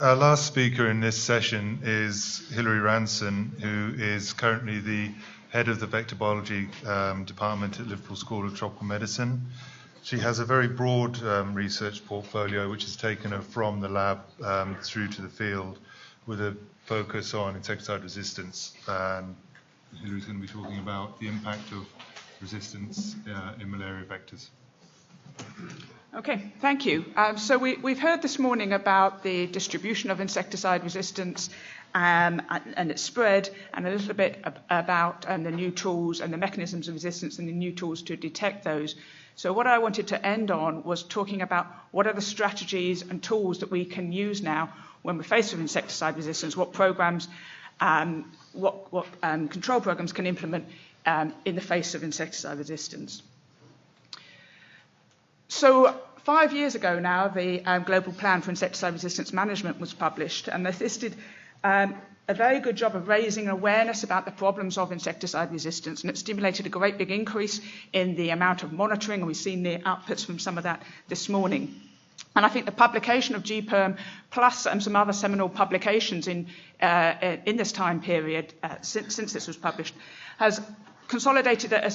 Our last speaker in this session is Hilary Ranson, who is currently the head of the vector biology department at Liverpool School of Tropical Medicine. She has a very broad research portfolio which has taken her from the lab through to the field with a focus on insecticide resistance. Hilary's going to be talking about the impact of resistance in malaria vectors. Okay, thank you. So we've heard this morning about the distribution of insecticide resistance and its spread, and a little bit about the new tools and the mechanisms of resistance and the new tools to detect those. So what I wanted to end on was talking about what are the strategies and tools that we can use now when we're faced with insecticide resistance, what programs, what control programs can implement in the face of insecticide resistance. So 5 years ago now, the Global Plan for Insecticide Resistance Management was published, and this did a very good job of raising awareness about the problems of insecticide resistance, and it stimulated a great big increase in the amount of monitoring, and we've seen the outputs from some of that this morning. And I think the publication of GPERM, plus some other seminal publications in this time period, since this was published, has consolidated a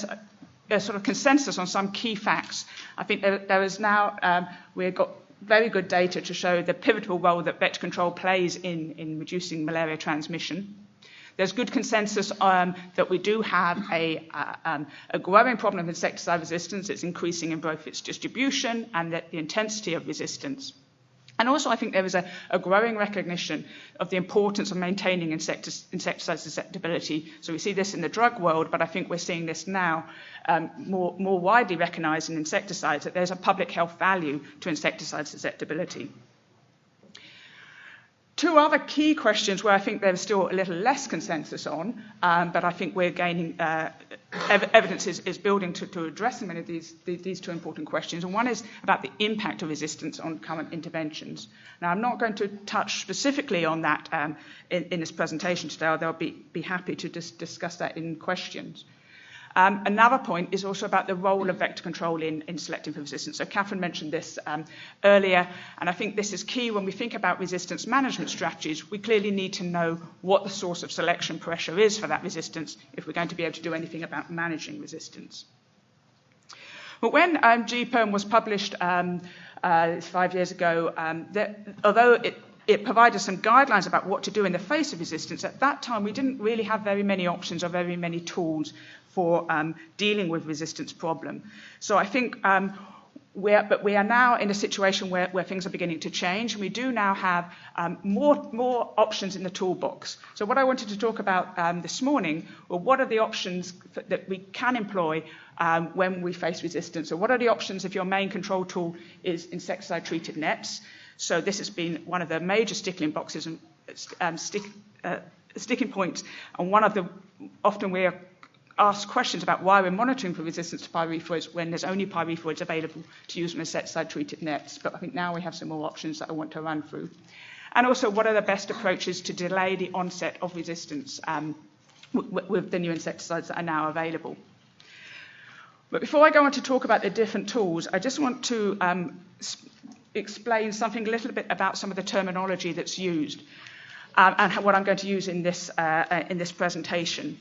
sort of consensus on some key facts. I think there is now, we've got very good data to show the pivotal role that vector control plays in reducing malaria transmission. There's good consensus that we do have a growing problem of insecticide resistance. It's increasing in both its distribution and the intensity of resistance. And also, I think there is a growing recognition of the importance of maintaining insecticide susceptibility. So we see this in the drug world, but I think we're seeing this now more widely recognised in insecticides, that there's a public health value to insecticide susceptibility. Two other key questions where I think there's still a little less consensus on, but I think we're gaining evidence is building to address many of these two important questions. And one is about the impact of resistance on current interventions. Now, I'm not going to touch specifically on that in this presentation today, although I'll be happy to discuss that in questions. Another point is also about the role of vector control in selecting for resistance. So Catherine mentioned this earlier, and I think this is key when we think about resistance management strategies. We clearly need to know what the source of selection pressure is for that resistance if we're going to be able to do anything about managing resistance. But when GPERM was published 5 years ago, although it provided some guidelines about what to do in the face of resistance, at that time we didn't really have very many options or very many tools for dealing with resistance problem. So I think we are now in a situation where things are beginning to change, and we do now have more options in the toolbox. So what I wanted to talk about this morning were what are the options that we can employ when we face resistance. So what are the options if your main control tool is insecticide-treated nets? So this has been one of the major sticking boxes and sticking points, and one of the often we are asked questions about why we're monitoring for resistance to pyrethroids when there's only pyrethroids available to use on insecticide-treated nets. But I think now we have some more options that I want to run through. And also, what are the best approaches to delay the onset of resistance with the new insecticides that are now available? But before I go on to talk about the different tools, I just want to explain something a little bit about some of the terminology that's used and what I'm going to use in this presentation.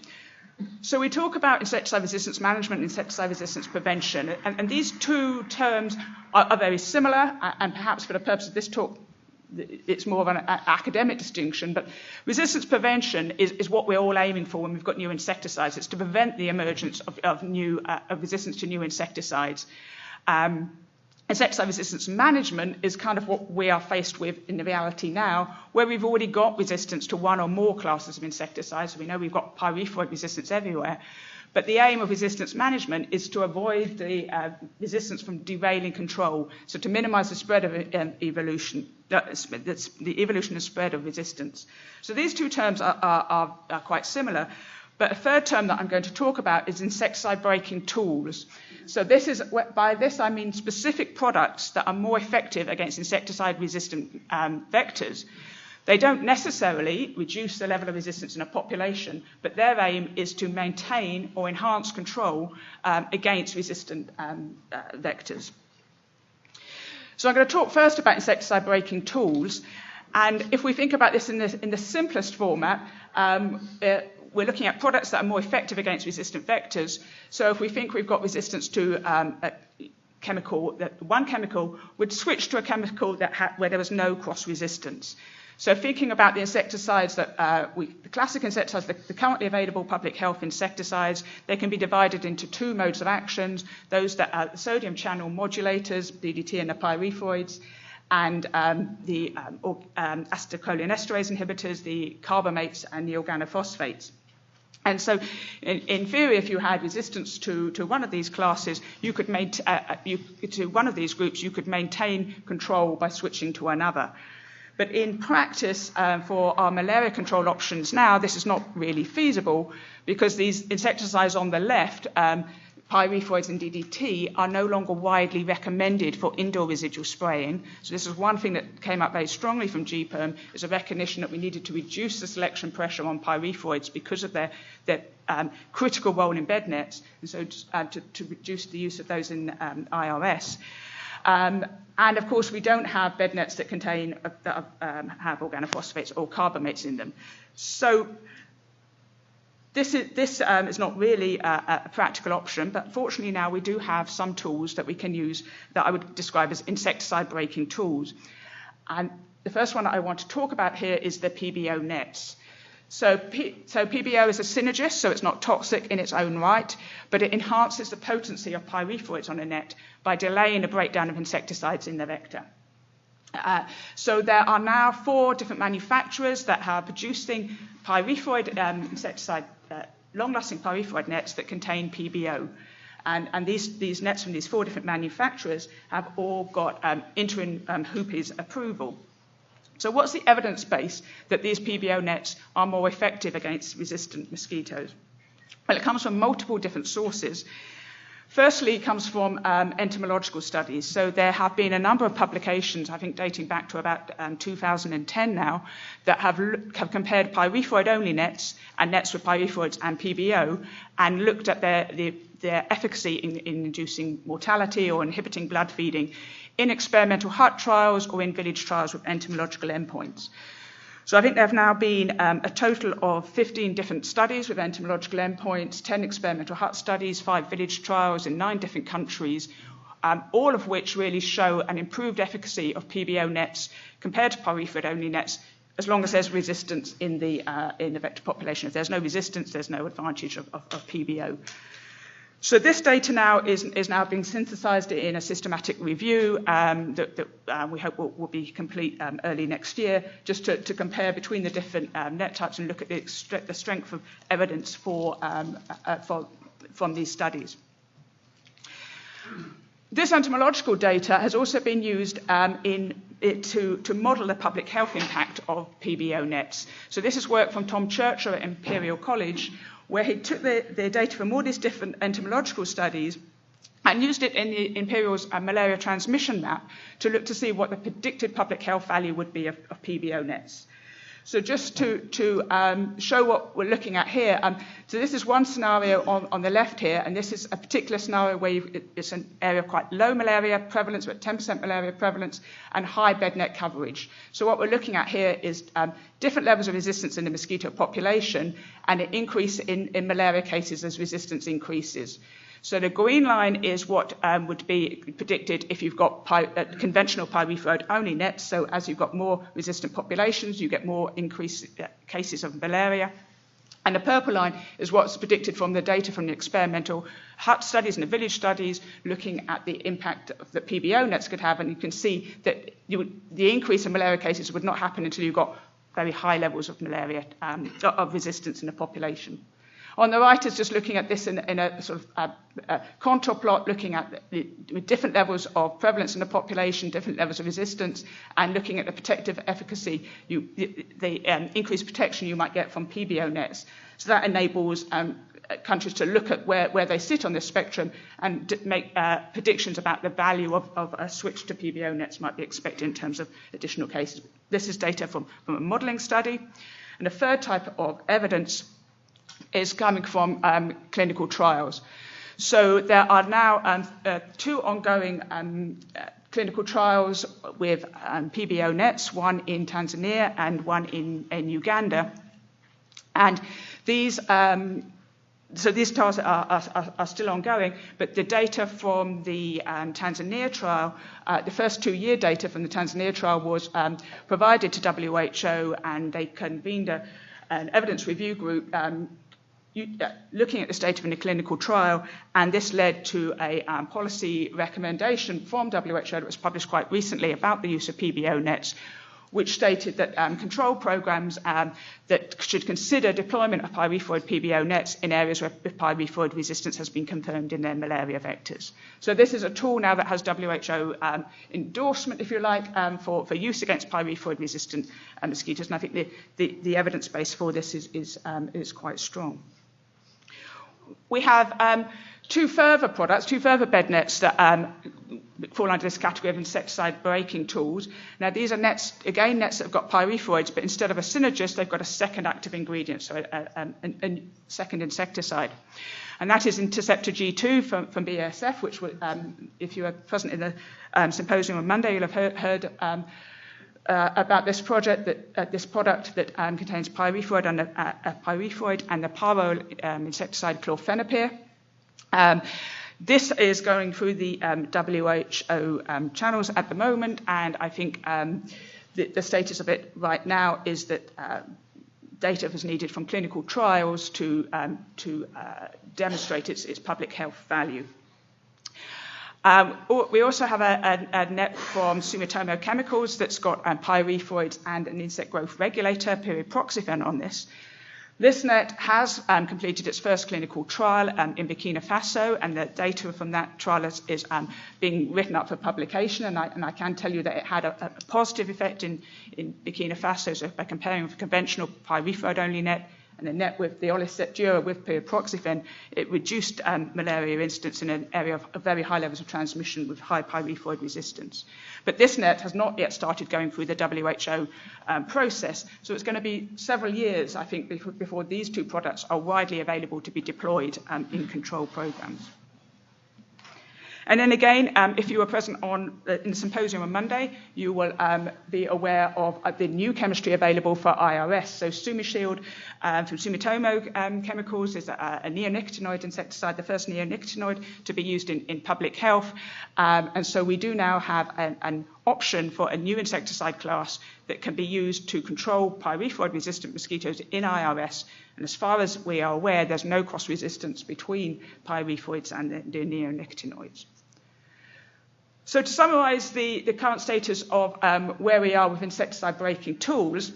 So we talk about insecticide resistance management and insecticide resistance prevention, and these two terms are very similar, and perhaps for the purpose of this talk, it's more of an academic distinction, but resistance prevention is what we're all aiming for when we've got new insecticides. It's to prevent the emergence of resistance to new insecticides. Insecticide resistance management is kind of what we are faced with in the reality now, where we've already got resistance to one or more classes of insecticides. So we know we've got pyrethroid resistance everywhere. But the aim of resistance management is to avoid the resistance from derailing control, so to minimize the spread of evolution, the evolution and spread of resistance. So these two terms are quite similar. But a third term that I'm going to talk about is insecticide breaking tools. So by this I mean specific products that are more effective against insecticide-resistant vectors. They don't necessarily reduce the level of resistance in a population, but their aim is to maintain or enhance control against resistant vectors. So I'm going to talk first about insecticide breaking tools. And if we think about this in the simplest format, we're looking at products that are more effective against resistant vectors. So if we think we've got resistance to a chemical, that one chemical would switch to a chemical that where there was no cross-resistance. So thinking about the insecticides that the classic insecticides, the currently available public health insecticides, they can be divided into two modes of actions, those that are sodium channel modulators, DDT and the pyrethroids, and the acetylcholinesterase inhibitors, the carbamates and the organophosphates. And so, in theory, if you had resistance to one of these classes, you could to one of these groups, you could maintain control by switching to another. But in practice, for our malaria control options now, this is not really feasible because these insecticides on the left, pyrethroids and DDT, are no longer widely recommended for indoor residual spraying. So this is one thing that came up very strongly from GPERM, is a recognition that we needed to reduce the selection pressure on pyrethroids because of their critical role in bed nets, and so to reduce the use of those in IRS. And of course, we don't have bed nets that contain have organophosphates or carbamates in them. So this is not really a practical option, but fortunately now we do have some tools that we can use that I would describe as insecticide breaking tools. And the first one I want to talk about here is the PBO nets. So PBO is a synergist, so it's not toxic in its own right, but it enhances the potency of pyrethroids on a net by delaying the breakdown of insecticides in the vector. So there are now 4 different manufacturers that are producing pyrethroid insecticide, long-lasting pyrethroid nets that contain PBO. And these nets from these 4 different manufacturers have all got interim HOOPIS approval. So what's the evidence base that these PBO nets are more effective against resistant mosquitoes? Well, it comes from multiple different sources. Firstly, it comes from entomological studies. So there have been a number of publications, I think dating back to about 2010 now, that have compared pyrethroid-only nets and nets with pyrethroids and PBO and looked at their efficacy in inducing mortality or inhibiting blood feeding in experimental hut trials or in village trials with entomological endpoints. So I think there have now been a total of 15 different studies with entomological endpoints, 10 experimental hut studies, 5 village trials in 9 different countries, all of which really show an improved efficacy of PBO nets compared to pyrethroid-only nets, as long as there's resistance in the vector population. If there's no resistance, there's no advantage of PBO. So this data now is now being synthesized in a systematic review that we hope will be complete early next year, just to compare between the different net types and look at the strength of evidence from these studies. This entomological data has also been used to model the public health impact of PBO nets. So this is work from Tom Churcher at Imperial College, where he took the data from all these different entomological studies and used it in the Imperial's malaria transmission map to look to see what the predicted public health value would be of PBO nets. So just to show what we're looking at here, so this is one scenario on the left here, and this is a particular scenario where it's an area of quite low malaria prevalence, with 10% malaria prevalence, and high bed net coverage. So what we're looking at here is different levels of resistance in the mosquito population, and an increase in malaria cases as resistance increases. So the green line is what would be predicted if you've got conventional pyrethroid-only nets. So as you've got more resistant populations, you get more increased cases of malaria. And the purple line is what's predicted from the data from the experimental hut studies and the village studies, looking at the impact that PBO nets could have. And you can see that the increase in malaria cases would not happen until you got very high levels of malaria, of resistance in the population. On the right is just looking at this in a sort of contour plot, looking at with different levels of prevalence in the population, different levels of resistance, and looking at the protective efficacy, the increased protection you might get from PBO nets. So that enables countries to look at where they sit on this spectrum and make predictions about the value of a switch to PBO nets might be expected in terms of additional cases. This is data from a modelling study. And the third type of evidence is coming from clinical trials. So there are now 2 ongoing clinical trials with PBO nets, one in Tanzania and one in Uganda. And these trials are still ongoing, but the data from the Tanzania trial, the first 2-year data from the Tanzania trial was provided to WHO, and they convened an evidence review group looking at this data from the clinical trial, and this led to a policy recommendation from WHO that was published quite recently about the use of PBO nets, which stated that control programs that should consider deployment of pyrethroid PBO nets in areas where pyrethroid resistance has been confirmed in their malaria vectors. So this is a tool now that has WHO endorsement, if you like, for use against pyrethroid-resistant mosquitoes, and I think the evidence base for this is quite strong. We have two further bed nets that fall under this category of insecticide breaking tools. Now, these are nets that have got pyrethroids, but instead of a synergist, they've got a second active ingredient, so a second insecticide. And that is Interceptor G2 from BASF, which, if you were present in the symposium on Monday, you'll have heard about this project, this product that contains pyrethroid and the paro insecticide chlorphenapir. This is going through the WHO channels at the moment, and I think the status of it right now is that data is needed from clinical trials to demonstrate its public health value. We also have a net from Sumitomo Chemicals that's got pyrethroids and an insect growth regulator, pyriproxyfen, on this. This net has completed its first clinical trial in Burkina Faso, and the data from that trial is being written up for publication, and I can tell you that it had a positive effect in Burkina Faso. So by comparing with a conventional pyrethroid-only net and a net with the Oliseptura with pyriproxyfen, it reduced malaria incidence in an area of very high levels of transmission with high pyrethroid resistance. But this net has not yet started going through the WHO process, so it's going to be several years, I think, before these two products are widely available to be deployed in control programs. And then again, if you were present in the symposium on Monday, you will be aware of the new chemistry available for IRS. So SumiShield from Sumitomo Chemicals is a neonicotinoid insecticide, the first neonicotinoid to be used in public health. And so we do now have an option for a new insecticide class that can be used to control pyrethroid-resistant mosquitoes in IRS. And as far as we are aware, there's no cross-resistance between pyrethroids and the neonicotinoids. So to summarise the current status of where we are with insecticide breaking tools,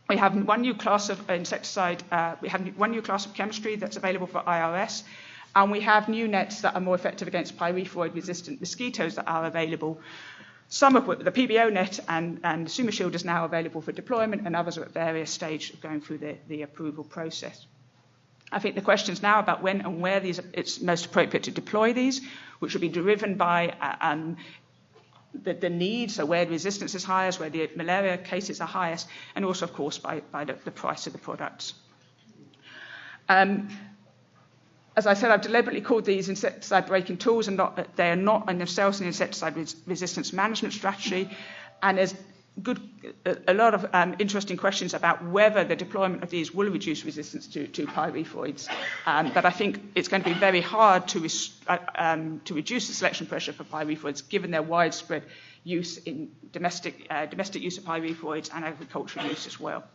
we have one new class of insecticide, we have one new class of chemistry that's available for IRS, and we have new nets that are more effective against pyrethroid-resistant mosquitoes that are available. Some of which, the PBO net and SumiShield, is now available for deployment, and others are at various stages of going through the approval process. I think the questions now about when and where it's most appropriate to deploy these, which will be driven by the needs, so where the resistance is highest, where the malaria cases are highest, and also, of course, by the price of the products. As I said, I've deliberately called these insecticide breaking tools, and they are not in themselves an insecticide resistance management strategy. And there's a lot of interesting questions about whether the deployment of these will reduce resistance to pyrethroids. But I think it's going to be very hard to reduce the selection pressure for pyrethroids, given their widespread use in domestic use of pyrethroids and agricultural use as well.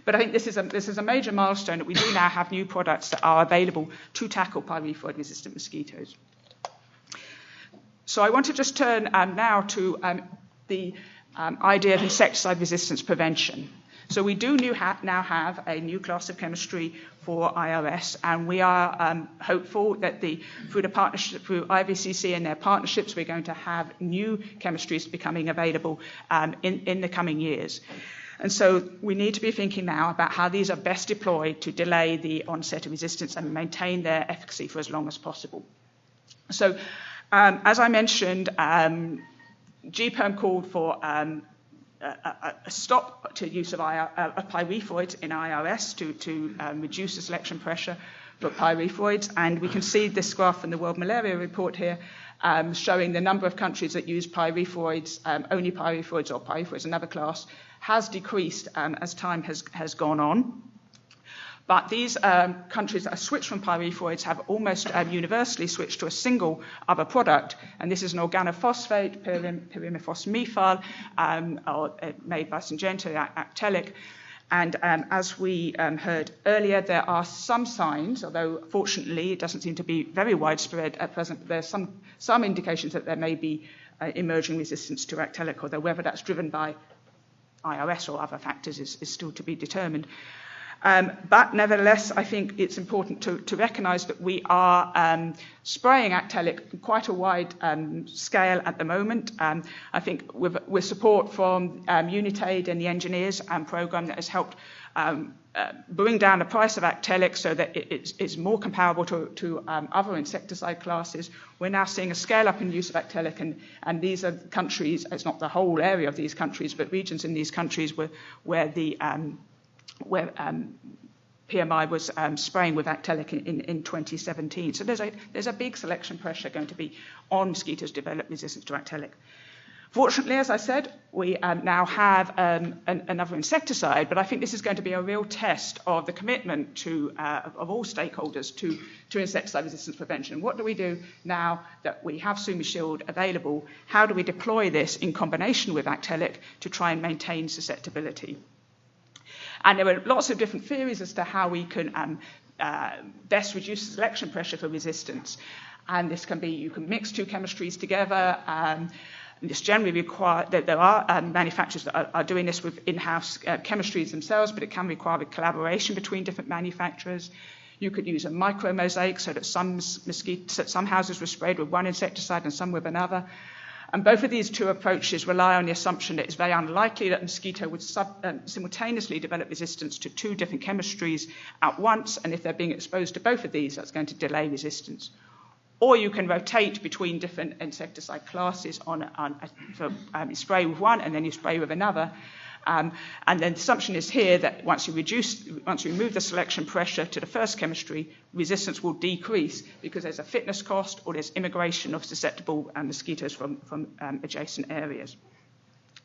But I think this is a major milestone that we do now have new products that are available to tackle pyrethroid-resistant mosquitoes. So I want to just turn now to the idea of insecticide resistance prevention. So we do now have a new class of chemistry for IRS, and we are hopeful that through the partnership, through IVCC and their partnerships, we're going to have new chemistries becoming available in the coming years. And so we need to be thinking now about how these are best deployed to delay the onset of resistance and maintain their efficacy for as long as possible. So as I mentioned, GPERM called for a stop to use of pyrethroids in IRS to reduce the selection pressure for pyrethroids. And we can see this graph from the World Malaria Report here showing the number of countries that use pyrethroids, only pyrethroids or pyrethroids, another class, has decreased as time has gone on. But these countries that have switched from pyrethroids have almost universally switched to a single other product, and this is an organophosphate, pyrimidine-methyl, made by Syngenta, Actelic. And as we heard earlier, there are some signs, although fortunately it doesn't seem to be very widespread at present, but there's some indications that there may be emerging resistance to Actelic, although whether that's driven by IRS or other factors is still to be determined. But nevertheless, I think it's important to recognise that we are spraying Actelic in quite a wide scale at the moment. I think with support from Unitaid and the engineers programme that has helped bring down the price of Actelic so that it's more comparable to other insecticide classes. We're now seeing a scale up in use of Actelic, and these are countries, it's not the whole area of these countries, but regions in these countries where PMI was spraying with Actelic in 2017. So there's a big selection pressure going to be on mosquitoes develop resistance to Actelic. Fortunately, as I said, we now have another insecticide, but I think this is going to be a real test of the commitment of all stakeholders to insecticide resistance prevention. What do we do now that we have SumiShield available? How do we deploy this in combination with Actelic to try and maintain susceptibility? And there were lots of different theories as to how we can best reduce the selection pressure for resistance. And this can be, you can mix two chemistries together. This generally requires, there are manufacturers that are doing this with in-house chemistries themselves, but it can require a collaboration between different manufacturers. You could use a micro-mosaic so that some houses were sprayed with one insecticide and some with another. And both of these two approaches rely on the assumption that it's very unlikely that a mosquito would simultaneously develop resistance to two different chemistries at once, and if they're being exposed to both of these, that's going to delay resistance. Or you can rotate between different insecticide classes you spray with one and then you spray with another. And then the assumption is here that once you remove the selection pressure to the first chemistry, resistance will decrease because there's a fitness cost or there's immigration of susceptible mosquitoes from adjacent areas.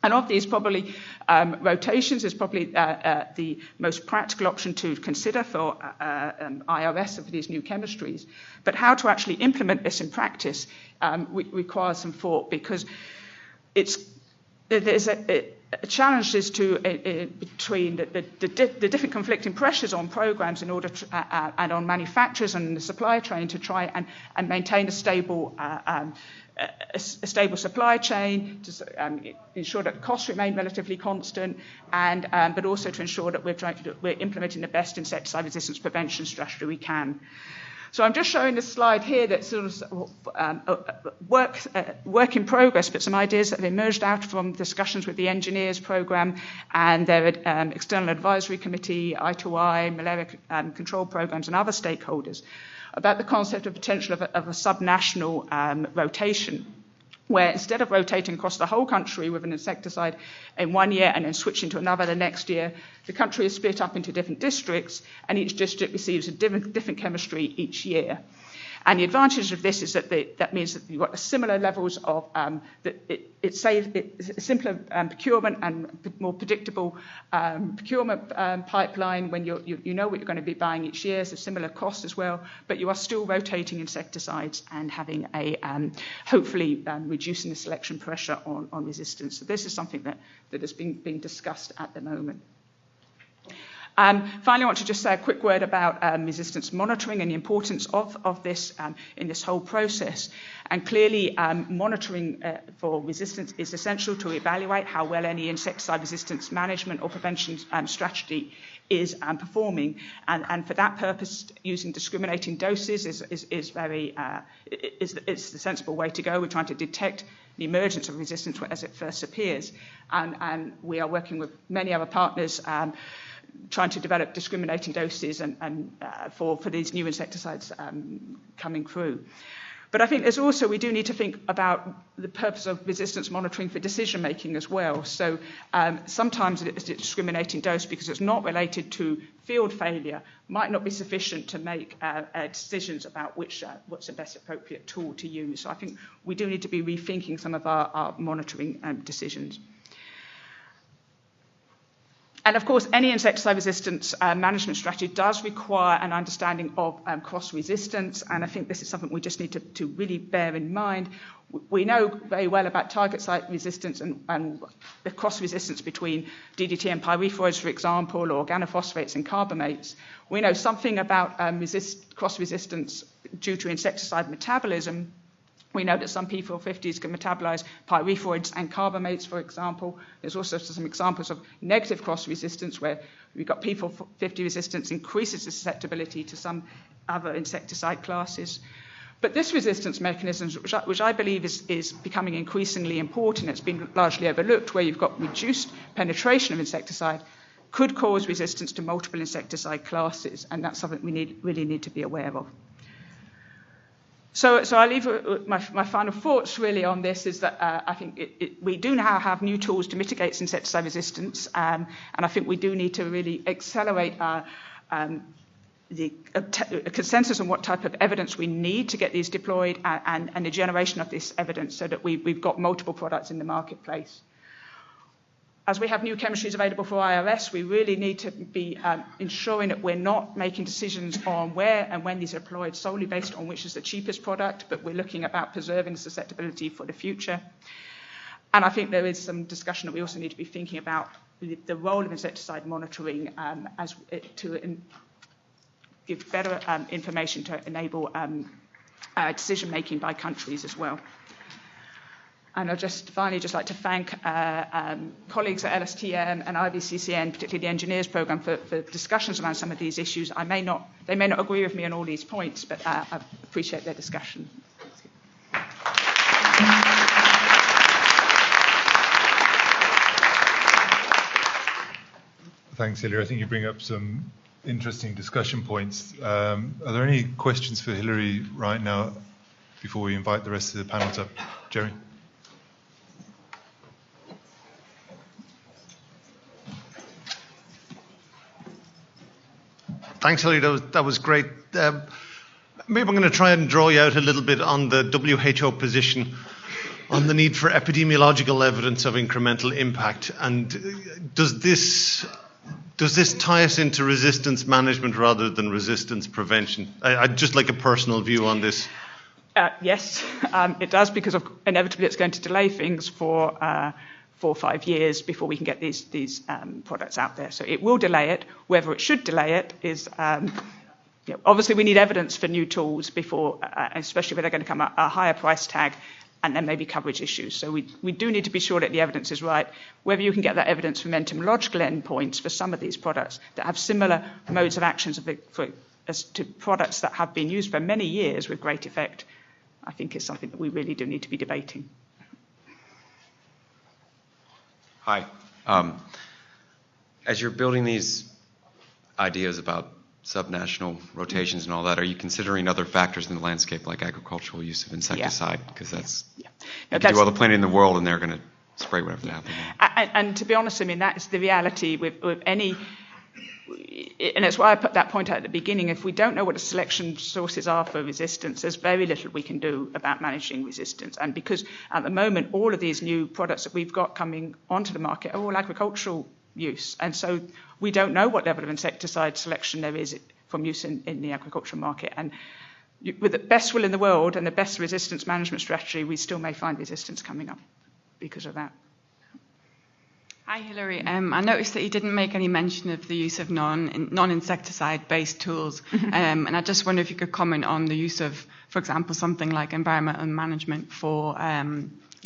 And of these, probably rotations is probably the most practical option to consider for IRS and for these new chemistries. But how to actually implement this in practice requires some thought, because there's a challenge is between the different conflicting pressures on programs in order to, and on manufacturers and the supply chain to try and maintain a stable supply chain, to ensure that costs remain relatively constant, and but also to ensure that we're implementing the best insecticide resistance prevention strategy we can. So I'm just showing this slide here that's sort of work in progress, but some ideas that have emerged out from discussions with the engineers programme and their external advisory committee, I2I, malaria control programmes and other stakeholders about the concept of potential of a subnational rotation, where instead of rotating across the whole country with an insecticide in 1 year and then switching to another the next year, the country is split up into different districts, and each district receives a different chemistry each year. And the advantage of this is that that means that you've got similar levels of, it's a simpler procurement and more predictable procurement pipeline when you know what you're going to be buying each year. It's a similar cost as well, but you are still rotating insecticides and having hopefully reducing the selection pressure on resistance. So this is something that is being discussed at the moment. Finally, I want to just say a quick word about resistance monitoring and the importance of this in this whole process. And clearly, monitoring for resistance is essential to evaluate how well any insecticide resistance management or prevention strategy is performing. And for that purpose, using discriminating doses is the sensible way to go. We're trying to detect the emergence of resistance as it first appears. And we are working with many other partners trying to develop discriminating doses and for these new insecticides coming through. But I think there's also, we do need to think about the purpose of resistance monitoring for decision making as well. So sometimes it's a discriminating dose because it's not related to field failure, might not be sufficient to make decisions about what's the best appropriate tool to use. So I think we do need to be rethinking some of our monitoring decisions. And of course, any insecticide resistance management strategy does require an understanding of cross-resistance, and I think this is something we just need to really bear in mind. We know very well about target site resistance and the cross-resistance between DDT and pyrethroids, for example, or organophosphates and carbamates. We know something about cross-resistance due to insecticide metabolism. We know that some P450s can metabolize pyrethroids and carbamates, for example. There's also some examples of negative cross-resistance where we've got P450 resistance increases the susceptibility to some other insecticide classes. But this resistance mechanism, which I believe is becoming increasingly important, it's been largely overlooked, where you've got reduced penetration of insecticide, could cause resistance to multiple insecticide classes, and that's something we really need to be aware of. So I leave my final thoughts really on this is that I think we do now have new tools to mitigate insecticide resistance, and I think we do need to really accelerate the consensus on what type of evidence we need to get these deployed and the generation of this evidence so that we've got multiple products in the marketplace. As we have new chemistries available for IRS, we really need to be ensuring that we're not making decisions on where and when these are deployed solely based on which is the cheapest product, but we're looking about preserving the susceptibility for the future. And I think there is some discussion that we also need to be thinking about the role of insecticide monitoring to give better information to enable decision making by countries as well. And I'd finally like to thank colleagues at LSTM and IBCCN, particularly the engineers programme, for discussions around some of these issues. They may not agree with me on all these points, but I appreciate their discussion. Thanks, Hilary. I think you bring up some interesting discussion points. Are there any questions for Hilary right now before we invite the rest of the panel up? Jerry? Thanks, Hilary. That was great. Maybe I'm going to try and draw you out a little bit on the WHO position on the need for epidemiological evidence of incremental impact. And does this tie us into resistance management rather than resistance prevention? I'd just like a personal view on this. Yes, it does, because inevitably it's going to delay things for 4 or 5 years before we can get these products out there. So it will delay it. Whether it should delay it is, obviously we need evidence for new tools before, especially if they're going to come at a higher price tag, and then maybe coverage issues. So we do need to be sure that the evidence is right. Whether you can get that evidence from entomological endpoints for some of these products that have similar modes of actions as to products that have been used for many years with great effect, I think is something that we really do need to be debating. Hi. As you're building these ideas about subnational rotations and all that, are you considering other factors in the landscape like agricultural use of insecticide? Because that's, you can do all the planting in the world and they're going to spray whatever they have. And to be honest, I mean, that's the reality with any, and that's why I put that point out at the beginning. If we don't know what the selection sources are for resistance, there's very little we can do about managing resistance. And because at the moment, all of these new products that we've got coming onto the market are all agricultural use. And so we don't know what level of insecticide selection there is from use in the agricultural market. And with the best will in the world and the best resistance management strategy, we still may find resistance coming up because of that. Hi, Hilary. I noticed that you didn't make any mention of the use of non-insecticide-based tools, and I just wonder if you could comment on the use of, for example, something like environmental management for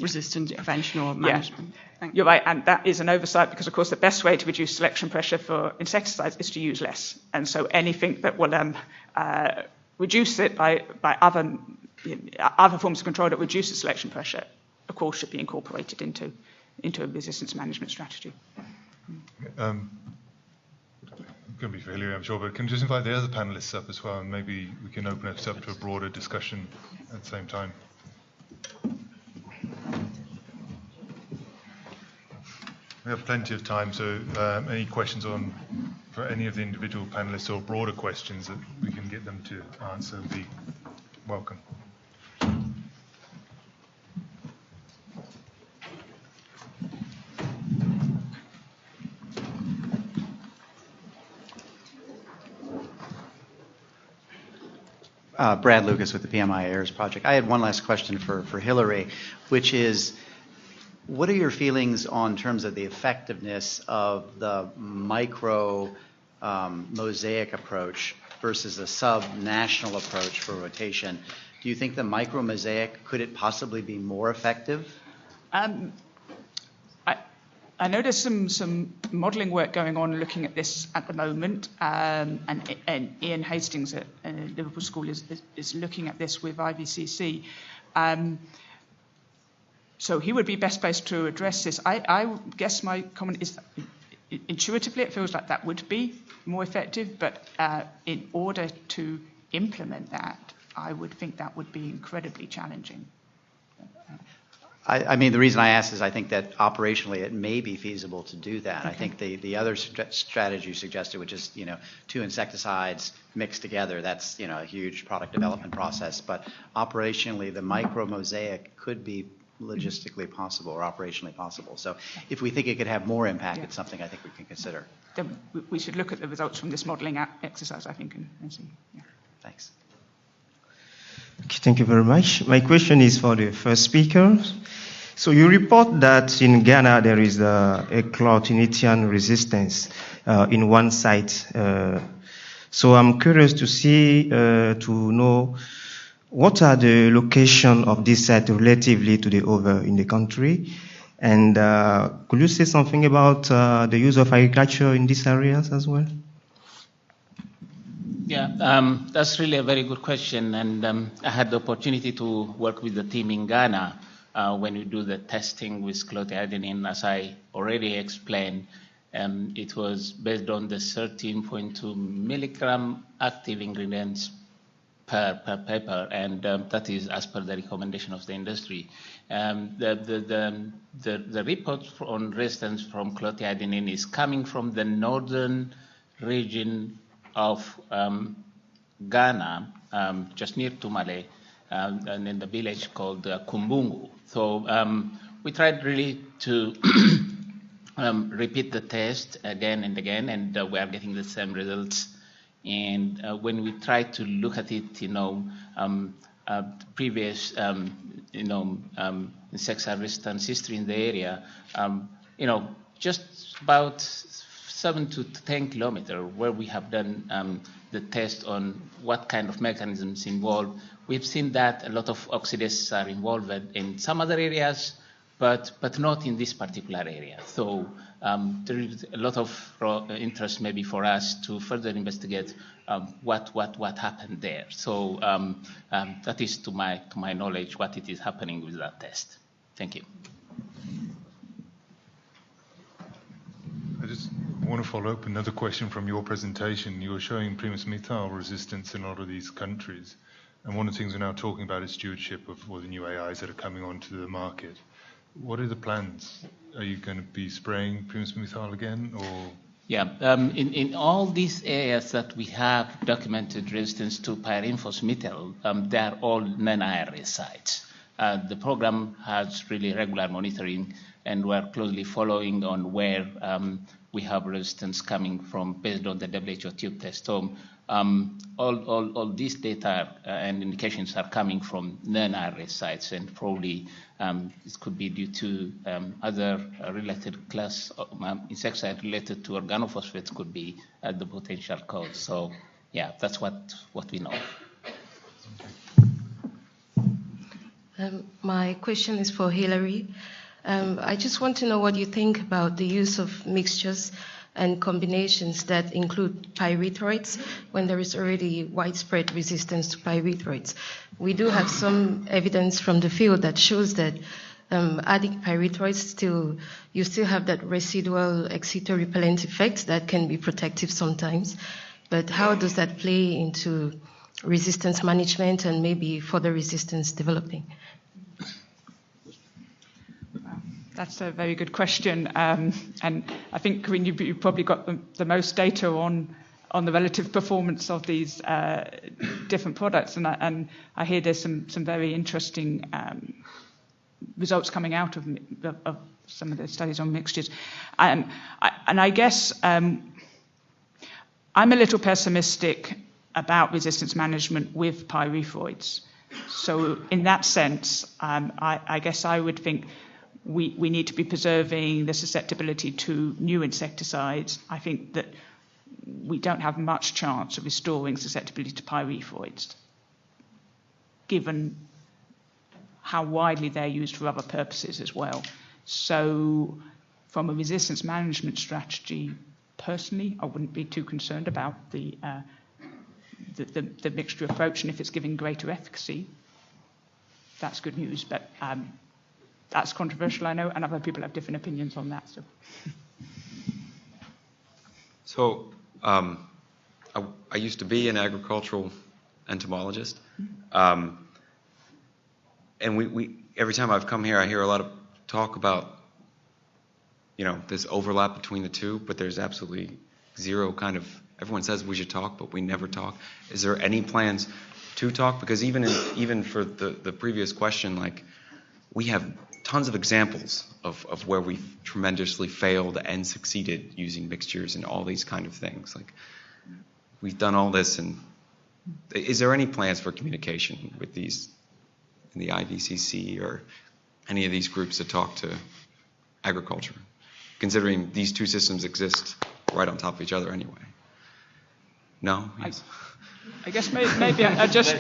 resistance prevention or management. Yeah. You're right, and that is an oversight because, of course, the best way to reduce selection pressure for insecticides is to use less, and so anything that will reduce it by other forms of control that reduces selection pressure, of course, should be incorporated into a resistance management strategy. going to be for Hilary, I'm sure, but can just invite the other panelists up as well, and maybe we can open us up to a broader discussion at the same time. We have plenty of time, so any questions for any of the individual panelists or broader questions that we can get them to answer would be welcome. Brad Lucas with the PMI AIRS project. I had one last question for Hilary, which is, what are your feelings on terms of the effectiveness of the micro mosaic approach versus a sub-national approach for rotation? Do you think the micro mosaic, could it possibly be more effective? I know there's some modelling work going on looking at this at the moment, and Ian Hastings at Liverpool School is looking at this with IVCC. So he would be best placed to address this. I guess my comment is that intuitively it feels like that would be more effective, but in order to implement that, I would think that would be incredibly challenging. I mean, the reason I ask is I think that operationally it may be feasible to do that. Okay. I think the other strategy you suggested, which is, two insecticides mixed together, that's, a huge product development process. But operationally, the micro mosaic could be logistically possible or operationally possible. So if we think it could have more impact, it's something I think we can consider. Then we should look at the results from this modelling exercise, I think, and see. Yeah. Thanks. Okay, thank you very much. My question is for the first speaker. So you report that in Ghana there is a cloutinition resistance in one site. So I'm curious to know what are the location of this site relatively to the other in the country, and could you say something about the use of agriculture in these areas as well? Yeah, that's really a very good question, and I had the opportunity to work with the team in Ghana when we do the testing with clotiadenine. As I already explained, it was based on the 13.2 milligram active ingredients per paper, and that is as per the recommendation of the industry. The report on resistance from clotiadenine is coming from the northern region of Ghana, just near Tumale, and in the village called Kumbungu. So we tried really to repeat the test again and again, and we are getting the same results. And when we try to look at it, previous, insecticide resistance history in the area, just about 7 to 10 kilometers where we have done the test on what kind of mechanisms involved, we've seen that a lot of oxidases are involved in some other areas, but not in this particular area. So there is a lot of interest maybe for us to further investigate what happened there. So that is to my knowledge what it is happening with that test. Thank you. I just want to follow up another question from your presentation. You were showing primus methyl resistance in a lot of these countries. And one of the things we're now talking about is stewardship of all the new AIs that are coming onto the market. What are the plans? Are you going to be spraying primus methyl again, or? Yeah, in all these areas that we have documented resistance to pyrinphos methyl, they are all non-IRA sites. The program has really regular monitoring, and we're closely following on where we have resistance coming from based on the WHO tube test. So all these data and indications are coming from non-IRA sites, and probably this could be due to other related class insecticide related to organophosphates could be the potential cause. So yeah, that's what we know. My question is for Hilary. I just want to know what you think about the use of mixtures and combinations that include pyrethroids when there is already widespread resistance to pyrethroids. We do have some evidence from the field that shows that adding pyrethroids, you still have that residual excito-repellent effect that can be protective sometimes. But how does that play into resistance management and maybe further resistance developing? That's a very good question, and I think Corinne, you probably got the most data on the relative performance of these different products, and I hear there's some very interesting results coming out of some of the studies on mixtures, and I guess I'm a little pessimistic about resistance management with pyrethroids. So in that sense, I guess I would think we need to be preserving the susceptibility to new insecticides. I think that we don't have much chance of restoring susceptibility to pyrethroids, given how widely they're used for other purposes as well. So from a resistance management strategy, personally, I wouldn't be too concerned about the mixture approach, and if it's giving greater efficacy, that's good news. But that's controversial, I know, and other people have different opinions on that. So I used to be an agricultural entomologist, and we every time I've come here, I hear a lot of talk about, this overlap between the two, but there's absolutely zero kind of, everyone says we should talk, but we never talk. Is there any plans to talk? Because even for the previous question, we have tons of examples of where we've tremendously failed and succeeded using mixtures and all these kind of things. We've done all this, and is there any plans for communication with these in the IVCC or any of these groups to talk to agriculture, considering these two systems exist right on top of each other anyway? No? Yes. I guess maybe I just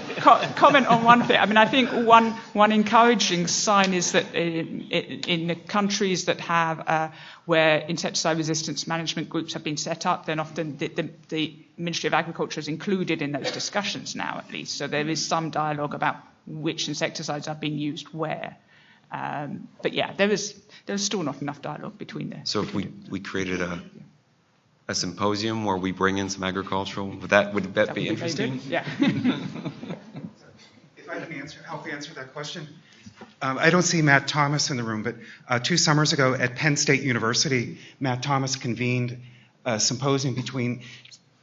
comment on one thing. I mean, I think one encouraging sign is that in the countries that have where insecticide resistance management groups have been set up, then often the Ministry of Agriculture is included in those discussions now, at least. So there is some dialogue about which insecticides are being used where. But yeah, there's still not enough dialogue between them. So if we created a symposium where we bring in some agricultural, would that be interesting? Yeah. If I can help answer that question. I don't see Matt Thomas in the room, but 2 summers ago at Penn State University, Matt Thomas convened a symposium between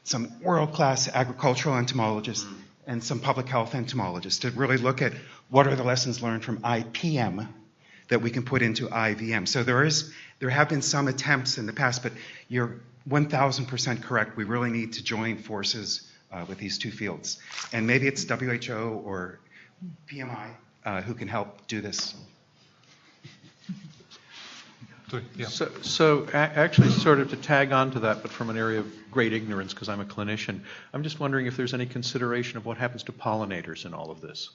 some world-class agricultural entomologists and some public health entomologists to really look at what are the lessons learned from IPM that we can put into IVM. So there have been some attempts in the past, but you're 1,000% correct. We really need to join forces with these two fields. And maybe it's WHO or PMI who can help do this. Yeah. So actually, sort of to tag on to that, but from an area of great ignorance, because I'm a clinician, I'm just wondering if there's any consideration of what happens to pollinators in all of this.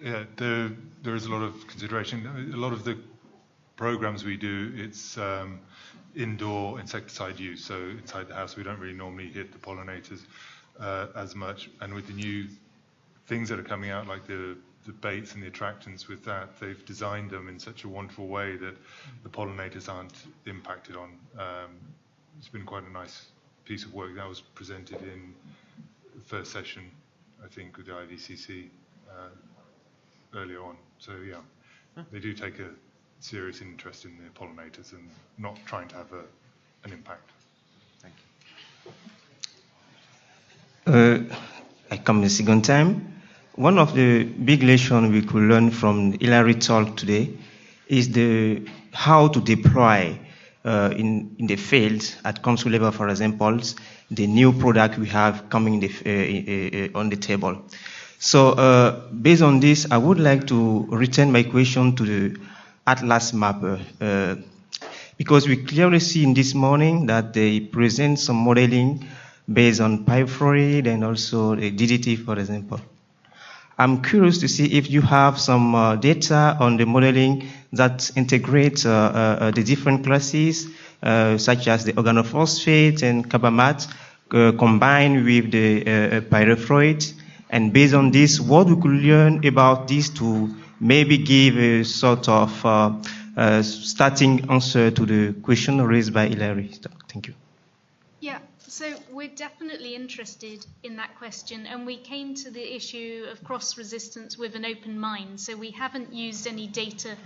Yeah, there is a lot of consideration. A lot of the programs we do, it's indoor insecticide use, so inside the house we don't really normally hit the pollinators as much. And with the new things that are coming out, like the baits and the attractants with that, they've designed them in such a wonderful way that the pollinators aren't impacted on. It's been quite a nice piece of work that was presented in the first session, I think, with the IVCC earlier on. So yeah, they do take a serious interest in the pollinators and not trying to have an impact. Thank you. I come the second time. One of the big lessons we could learn from Hilary talk today is how to deploy in the field at council level, for example, the new product we have coming on the table. So based on this, I would like to return my question to the Atlas mapper, because we clearly see in this morning that they present some modeling based on pyrethroid and also the DDT, for example. I'm curious to see if you have some data on the modeling that integrates the different classes, such as the organophosphate and carbamat, combined with the pyrethroid, And based on this, what we could learn about this to maybe give a sort of starting answer to the question raised by Hilary. Thank you. Yeah, so we're definitely interested in that question, and we came to the issue of cross-resistance with an open mind. So we haven't used any data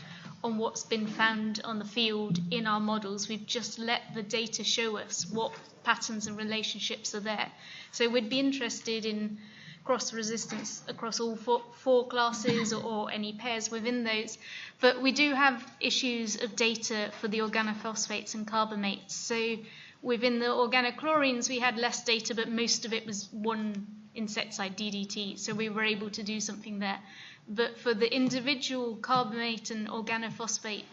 on what's been found on the field in our models. We've just let the data show us what patterns and relationships are there. So we'd be interested in cross-resistance across all four classes or any pairs within those. But we do have issues of data for the organophosphates and carbamates. So within the organochlorines, we had less data, but most of it was one insecticide, DDT. So we were able to do something there. But for the individual carbamate and organophosphate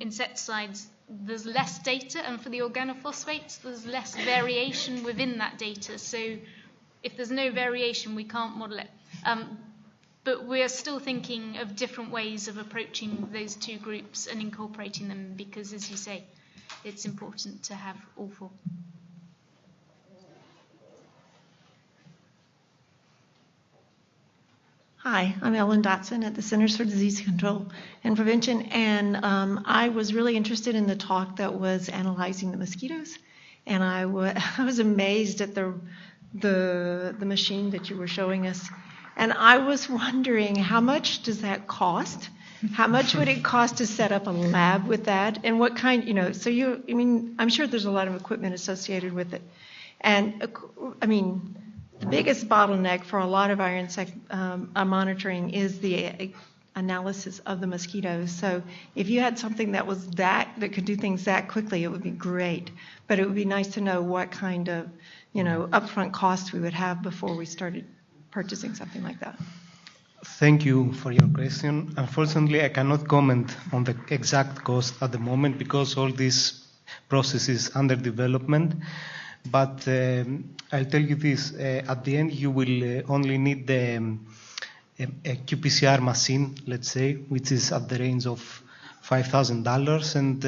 insecticides, there's less data. And for the organophosphates, there's less variation within that data. So if there's no variation, we can't model it. But we're still thinking of different ways of approaching those two groups and incorporating them because, as you say, it's important to have all four. Hi, I'm Ellen Dotson at the Centers for Disease Control and Prevention, and I was really interested in the talk that was analyzing the mosquitoes, and I was amazed at the machine that you were showing us, and I was wondering how much does that cost? How much would it cost to set up a lab with that, and what kind? I'm sure there's a lot of equipment associated with it, and the biggest bottleneck for a lot of our insect monitoring is the analysis of the mosquitoes. So if you had something that was that could do things that quickly, it would be great. But it would be nice to know what kind of, upfront costs we would have before we started purchasing something like that. Thank you for your question. Unfortunately, I cannot comment on the exact cost at the moment because all this process is under development. But I'll tell you this, at the end you will only need a qPCR machine, let's say, which is at the range of $5,000, and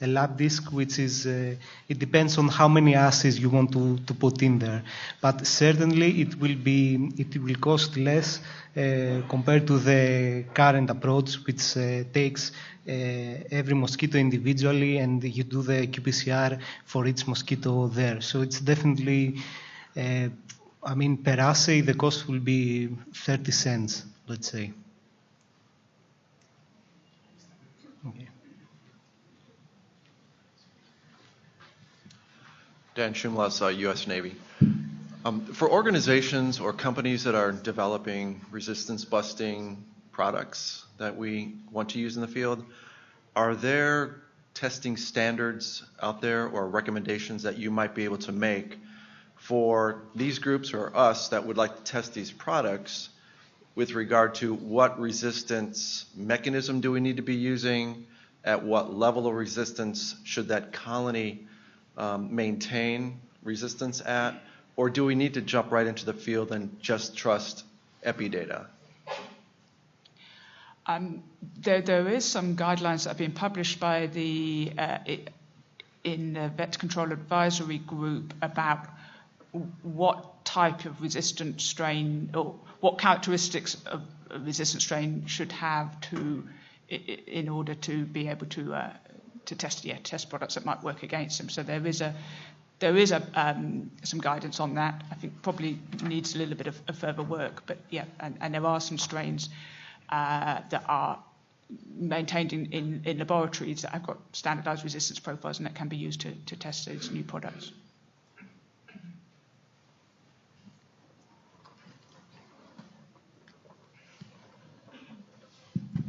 a lab disk, which is, it depends on how many assays you want to put in there. But certainly it will cost less compared to the current approach, which takes every mosquito individually and you do the qPCR for each mosquito there. So it's definitely, per assay the cost will be 30 cents, let's say. Okay. Dan Shumlas, U.S. Navy. For organizations or companies that are developing resistance-busting products that we want to use in the field, are there testing standards out there or recommendations that you might be able to make for these groups or us that would like to test these products with regard to what resistance mechanism do we need to be using, at what level of resistance should that colony maintain resistance at, or do we need to jump right into the field and just trust epi data? There is some guidelines that have been published by in the Vet Control Advisory Group about what type of resistant strain or what characteristics of a resistant strain should have in order to be able to test products that might work against them. So there is some guidance on that. I think probably needs a little bit of further work, but yeah, and there are some strains that are maintained in laboratories that have got standardized resistance profiles and that can be used to test those new products.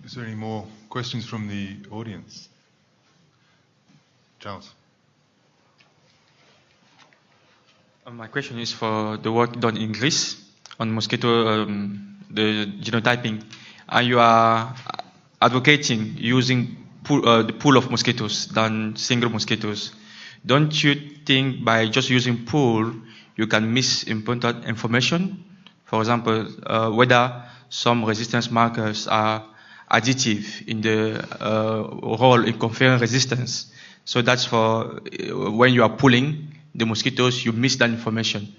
Is there any more questions from the audience? Charles. My question is for the work done in Greece on mosquito, the genotyping. You are advocating using the pool of mosquitoes than single mosquitoes. Don't you think by just using pool, you can miss important information? For example, whether some resistance markers are additive in the role in conferring resistance. So that's for when you are pulling the mosquitoes, you miss that information.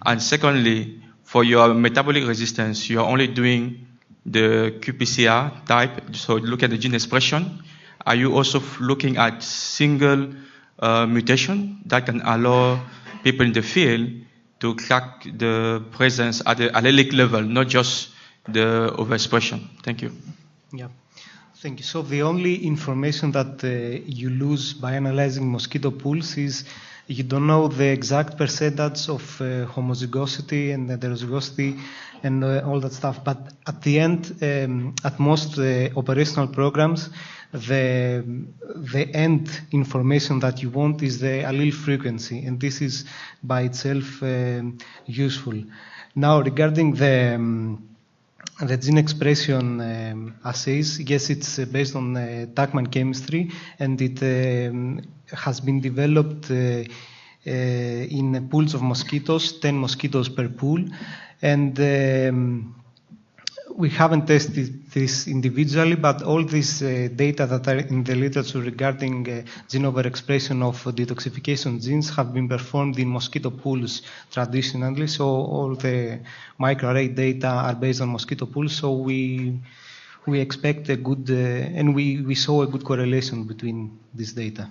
And secondly, for your metabolic resistance, you are only doing the qPCR type, so look at the gene expression. Are you also looking at single mutation that can allow people in the field to track the presence at the allelic level, not just the overexpression? Thank you. Yeah. Thank you. So the only information that you lose by analyzing mosquito pools is you don't know the exact percentage of homozygosity and heterozygosity and all that stuff. But at the end, at most operational programs, the end information that you want is the allele frequency, and this is by itself useful. Now, regarding the gene expression assays, yes, it's based on Tachman chemistry, and it has been developed in pools of mosquitoes, 10 mosquitoes per pool, and we haven't tested this individually, but all this data that are in the literature regarding gene overexpression of detoxification genes have been performed in mosquito pools traditionally. So all the microarray data are based on mosquito pools. So we expect a good, and we saw a good correlation between this data.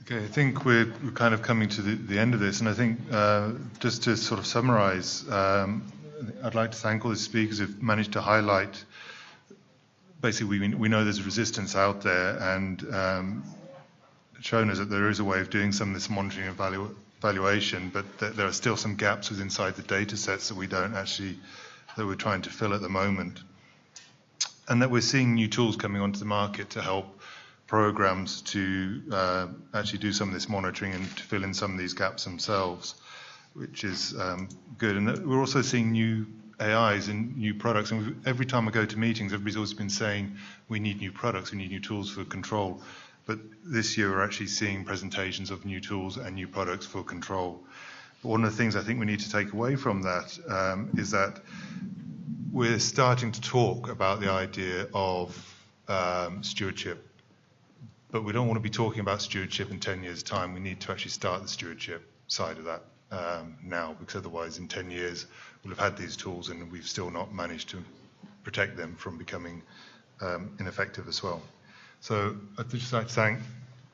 Okay, I think we're kind of coming to the end of this, and I think just to sort of summarize, I'd like to thank all the speakers who've managed to highlight, basically we know there's resistance out there, and shown us that there is a way of doing some of this monitoring and evaluation, but there are still some gaps inside the data sets that that we're trying to fill at the moment, and that we're seeing new tools coming onto the market to help programs to actually do some of this monitoring and to fill in some of these gaps themselves, which is good. And we're also seeing new AIs and new products. And every time I go to meetings, everybody's always been saying, we need new products, we need new tools for control. But this year, we're actually seeing presentations of new tools and new products for control. But one of the things I think we need to take away from that is that we're starting to talk about the idea of stewardship. But we don't want to be talking about stewardship in 10 years' time. We need to actually start the stewardship side of that now, because otherwise in 10 years we'll have had these tools and we've still not managed to protect them from becoming ineffective as well. So I'd just like to thank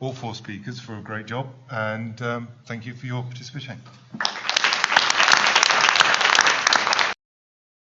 all four speakers for a great job, and thank you for your participation.